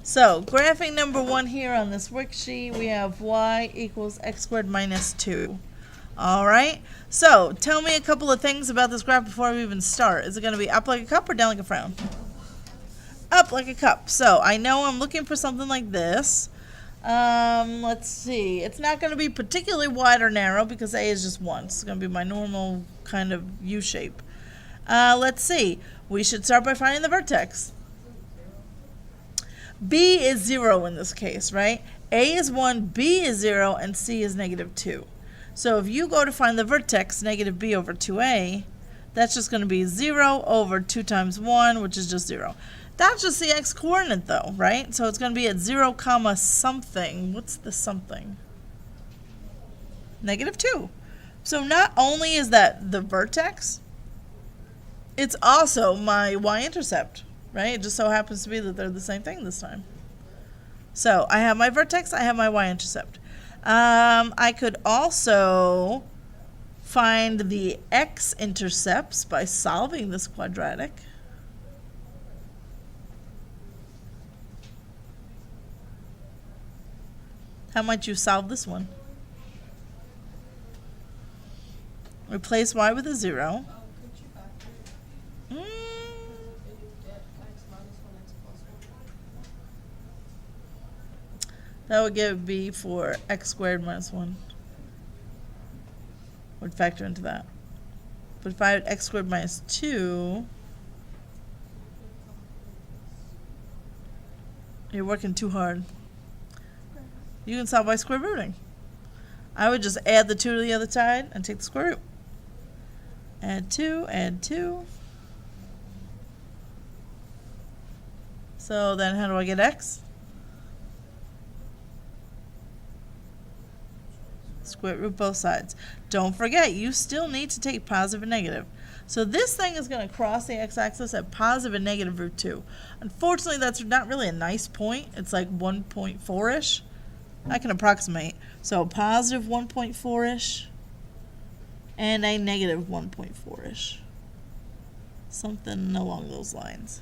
So, graphing number 1 here on this worksheet, we have y equals x squared minus 2. Alright, so tell me a couple of things about this graph before we even start. Is it going to be up like a cup or down like a frown? Up like a cup. So, I know I'm looking for something like this. Let's see. It's not going to be particularly wide or narrow because A is just 1. It's going to be my normal kind of U shape. Let's see. We should start by finding the vertex. B is 0 in this case, right? A is 1, B is 0, and C is negative 2. So if you go to find the vertex, negative B over 2A, that's just going to be 0 over 2 times 1, which is just 0. That's just the x-coordinate though, right? So it's going to be at 0 comma something. What's the something? Negative 2. So not only is that the vertex, it's also my y-intercept. Right? It just so happens to be that they're the same thing this time. So I have my vertex, I have my y-intercept. I could also find the x-intercepts by solving this quadratic. How might you solve this one? Replace y with a 0. That would give B for x squared minus 1. Would factor into that. But if I had x squared minus 2, you're working too hard. You can solve by square rooting. I would just add the 2 to the other side and take the square root. Add 2, add 2. So then how do I get x? Square root both sides. Don't forget, you still need to take positive and negative. So this thing is going to cross the x-axis at positive and negative root 2. Unfortunately, that's not really a nice point. It's like 1.4-ish. I can approximate. So positive 1.4-ish and a negative 1.4-ish. Something along those lines.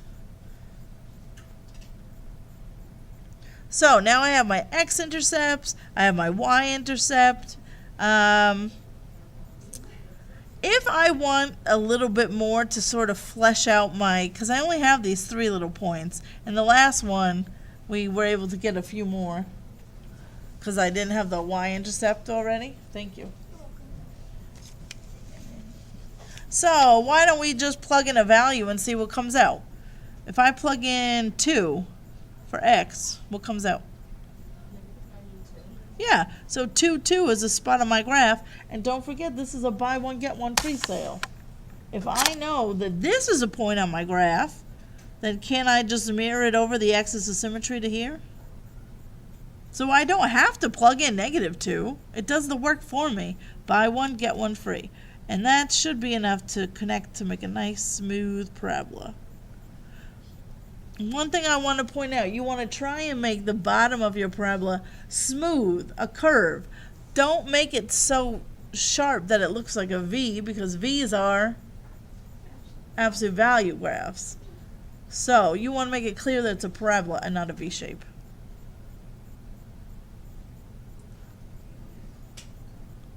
So now I have my x-intercepts, I have my y-intercept. If I want a little bit more to sort of flesh out my, because I only have these 3 little points, and the last one we were able to get a few more because I didn't have the y-intercept already. Thank you. So why don't we just plug in a value and see what comes out? If I plug in 2 for x, what comes out? Yeah, so 2, 2 is a spot on my graph, and don't forget this is a buy one get one free sale. If I know that this is a point on my graph, then can I just mirror it over the axis of symmetry to here? So I don't have to plug in negative 2. It does the work for me. Buy one, get one free. And that should be enough to connect to make a nice smooth parabola. One thing I want to point out, you want to try and make the bottom of your parabola smooth, a curve. Don't make it so sharp that it looks like a V, because V's are absolute value graphs. So you want to make it clear that it's a parabola and not a V shape.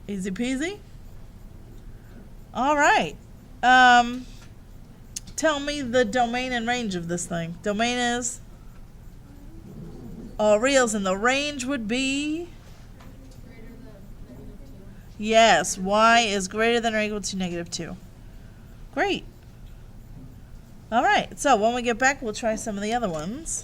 Easy peasy. All right. Tell me the domain and range of this thing. Domain is all reals, and the range would be Greater than -2. yes, y is greater than or equal to -2. Great. All right, so when we get back, we'll try some of the other ones.